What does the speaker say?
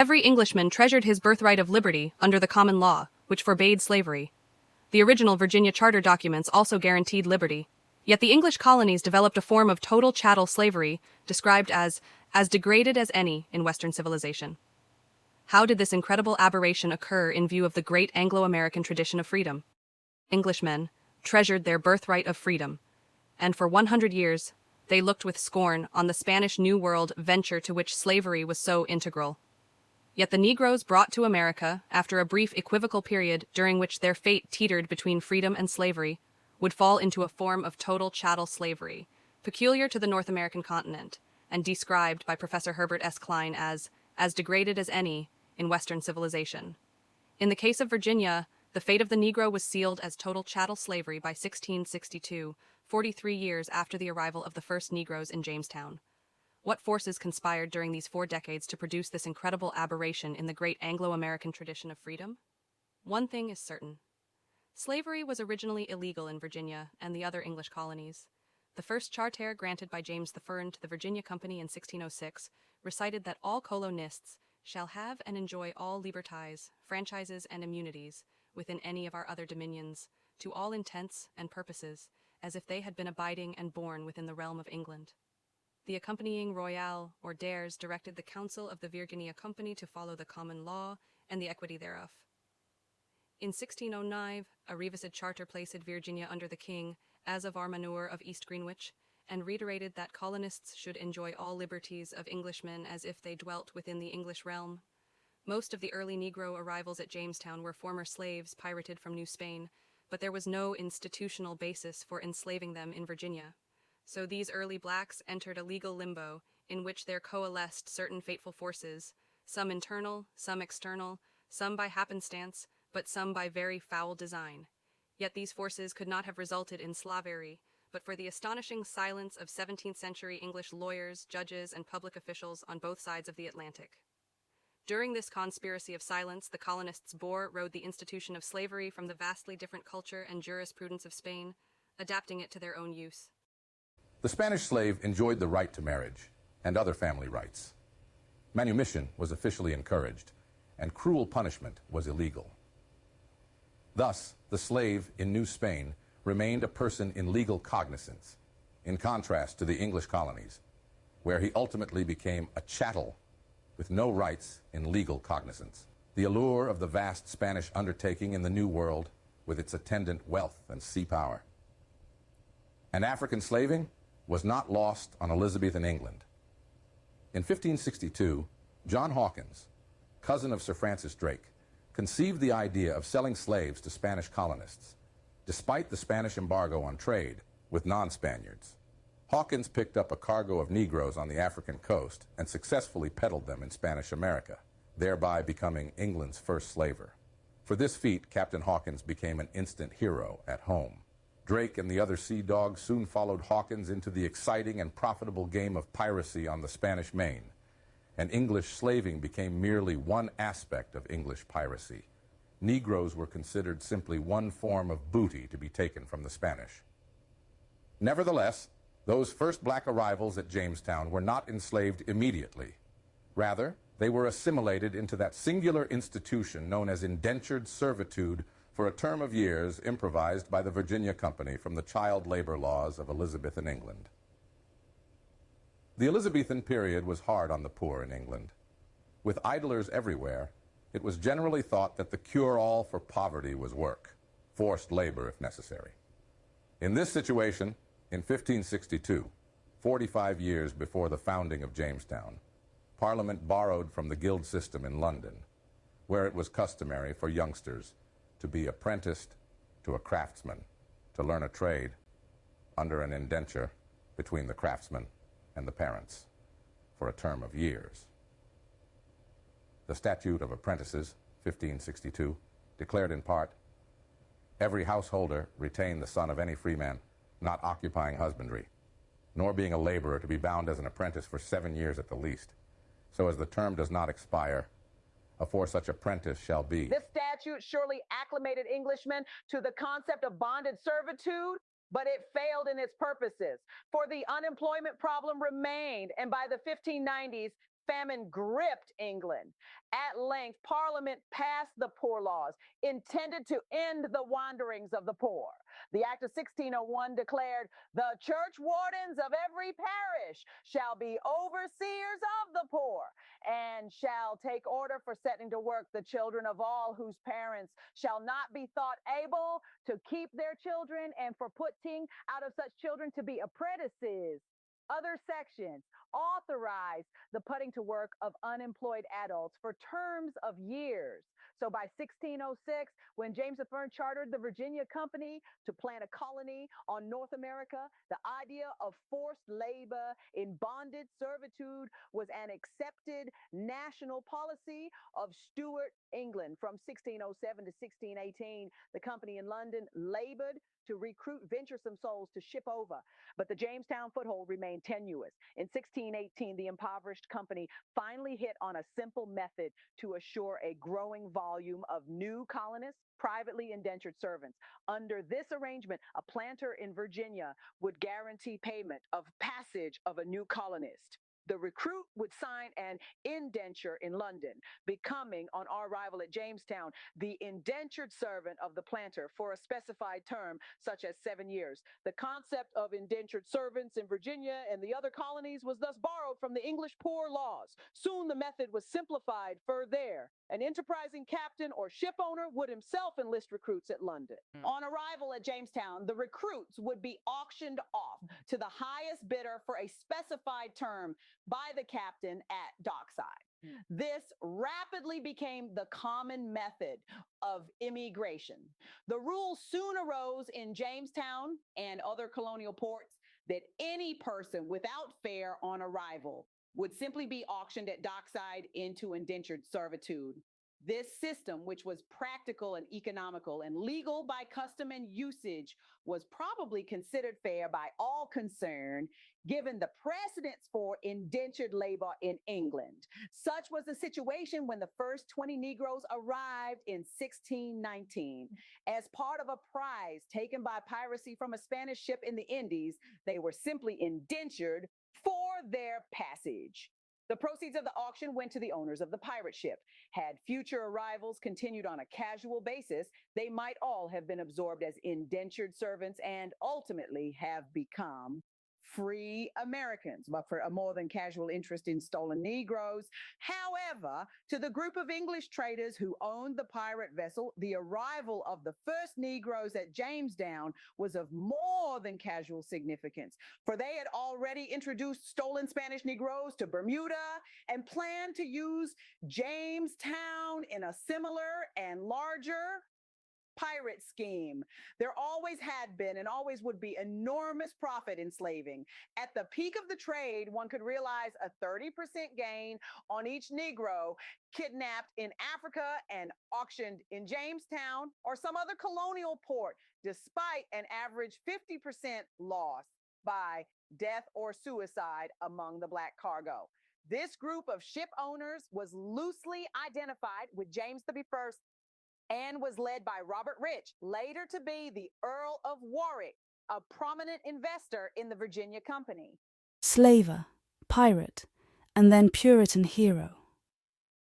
Every Englishman treasured his birthright of liberty under the common law, which forbade slavery. The original Virginia Charter documents also guaranteed liberty. Yet the English colonies developed a form of total chattel slavery, described as degraded as any in Western civilization. How did this incredible aberration occur in view of the great Anglo-American tradition of freedom? Englishmen treasured their birthright of freedom, and for 100 years, they looked with scorn on the Spanish New World venture to which slavery was so integral. Yet the Negroes brought to America, after a brief equivocal period during which their fate teetered between freedom and slavery, would fall into a form of total chattel slavery, peculiar to the North American continent, and described by Professor Herbert S. Klein as degraded as any in Western civilization. In the case of Virginia, the fate of the Negro was sealed as total chattel slavery by 1662, 43 years after the arrival of the first Negroes in Jamestown. What forces conspired during these 4 decades to produce this incredible aberration in the great Anglo-American tradition of freedom? One thing is certain. Slavery was originally illegal in Virginia and the other English colonies. The first charter granted by James I to the Virginia Company in 1606 recited that all colonists shall have and enjoy all liberties, franchises, and immunities within any of our other dominions, to all intents and purposes, as if they had been abiding and born within the realm of England. The accompanying royale, or dares, directed the Council of the Virginia Company to follow the common law and the equity thereof. In 1609, a revised charter placed Virginia under the king, as of our manure of East Greenwich, and reiterated that colonists should enjoy all liberties of Englishmen as if they dwelt within the English realm. Most of the early Negro arrivals at Jamestown were former slaves pirated from New Spain, but there was no institutional basis for enslaving them in Virginia. So these early blacks entered a legal limbo in which there coalesced certain fateful forces, some internal, some external, some by happenstance, but some by very foul design. Yet these forces could not have resulted in slavery, but for the astonishing silence of 17th century English lawyers, judges, and public officials on both sides of the Atlantic. During this conspiracy of silence, the colonists borrowed the institution of slavery from the vastly different culture and jurisprudence of Spain, adapting it to their own use. The Spanish slave enjoyed the right to marriage and other family rights. Manumission was officially encouraged, and cruel punishment was illegal. Thus, the slave in New Spain remained a person in legal cognizance, in contrast to the English colonies, where he ultimately became a chattel with no rights in legal cognizance. The allure of the vast Spanish undertaking in the New World, with its attendant wealth and sea power. And African slaving was not lost on Elizabethan England. In 1562, John Hawkins, cousin of Sir Francis Drake, conceived the idea of selling slaves to Spanish colonists, despite the Spanish embargo on trade with non-Spaniards. Hawkins picked up a cargo of Negroes on the African coast and successfully peddled them in Spanish America, thereby becoming England's first slaver. For this feat, Captain Hawkins became an instant hero at home. Drake and the other sea dogs soon followed Hawkins into the exciting and profitable game of piracy on the Spanish Main, and English slaving became merely one aspect of English piracy. Negroes were considered simply one form of booty to be taken from the Spanish. Nevertheless, those first black arrivals at Jamestown were not enslaved immediately. Rather, they were assimilated into that singular institution known as indentured servitude for a term of years improvised by the Virginia Company from the child labor laws of Elizabethan England. The Elizabethan period was hard on the poor in England. With idlers everywhere, it was generally thought that the cure-all for poverty was work, forced labor if necessary. In this situation, in 1562, 45 years before the founding of Jamestown, Parliament borrowed from the guild system in London, where it was customary for youngsters to be apprenticed to a craftsman, to learn a trade under an indenture between the craftsman and the parents for a term of years. The Statute of Apprentices, 1562, declared in part, "Every householder retain the son of any freeman, not occupying husbandry, nor being a laborer to be bound as an apprentice for 7 years at the least, so as the term does not expire, afore such apprentice shall be." This statute surely acclimated Englishmen to the concept of bonded servitude, but it failed in its purposes, for the unemployment problem remained, and by the 1590s, famine gripped England. At length, Parliament passed the Poor Laws, intended to end the wanderings of the poor. The Act of 1601 declared, "The church wardens of every parish shall be overseers of the poor, and shall take order for setting to work the children of all whose parents shall not be thought able to keep their children, and for putting out of such children to be apprentices." Other sections authorize the putting to work of unemployed adults for terms of years. So by 1606, when James I chartered the Virginia Company to plant a colony on North America, the idea of forced labor in bonded servitude was an accepted national policy of Stuart England. From 1607 to 1618, the company in London labored to recruit venturesome souls to ship over, but the Jamestown foothold remained tenuous. In 1618, the impoverished company finally hit on a simple method to assure a growing volume of new colonists, privately indentured servants. Under this arrangement, a planter in Virginia would guarantee payment of passage of a new colonist. The recruit would sign an indenture in London, becoming, on our arrival at Jamestown, the indentured servant of the planter for a specified term, such as 7 years. The concept of indentured servants in Virginia and the other colonies was thus borrowed from the English Poor Laws. Soon the method was simplified further. An enterprising captain or ship owner would himself enlist recruits at London. On arrival at Jamestown, the recruits would be auctioned off to the highest bidder for a specified term by the captain at dockside. This rapidly became the common method of immigration. The rule soon arose in Jamestown and other colonial ports that any person without fare on arrival would simply be auctioned at dockside into indentured servitude. This system, which was practical and economical and legal by custom and usage, was probably considered fair by all concerned, given the precedents for indentured labor in England. Such was the situation when the first 20 Negroes arrived in 1619. As part of a prize taken by piracy from a Spanish ship in the Indies, they were simply indentured for their passage. The proceeds of the auction went to the owners of the pirate ship. Had future arrivals continued on a casual basis, they might all have been absorbed as indentured servants and ultimately have become free Americans, but for a more than casual interest in stolen Negroes. However, to the group of English traders who owned the pirate vessel, the arrival of the first Negroes at Jamestown was of more than casual significance, for they had already introduced stolen Spanish Negroes to Bermuda and planned to use Jamestown in a similar and larger pirate scheme. There always had been and always would be enormous profit in slaving. At the peak of the trade, one could realize a 30% gain on each Negro kidnapped in Africa and auctioned in Jamestown or some other colonial port, despite an average 50% loss by death or suicide among the black cargo. This group of ship owners was loosely identified with James I and was led by Robert Rich, later to be the Earl of Warwick, a prominent investor in the Virginia Company. Slaver, pirate, and then Puritan hero.